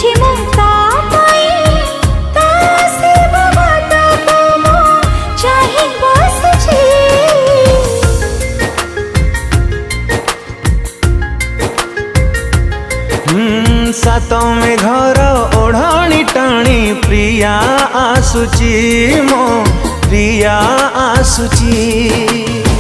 बुझी मु ता पाई ता सेवा बाटा को मु चाहे बसुची। सातों में घर ओढ़ाणी टाणी प्रिया आसुची मो प्रिया आसुची।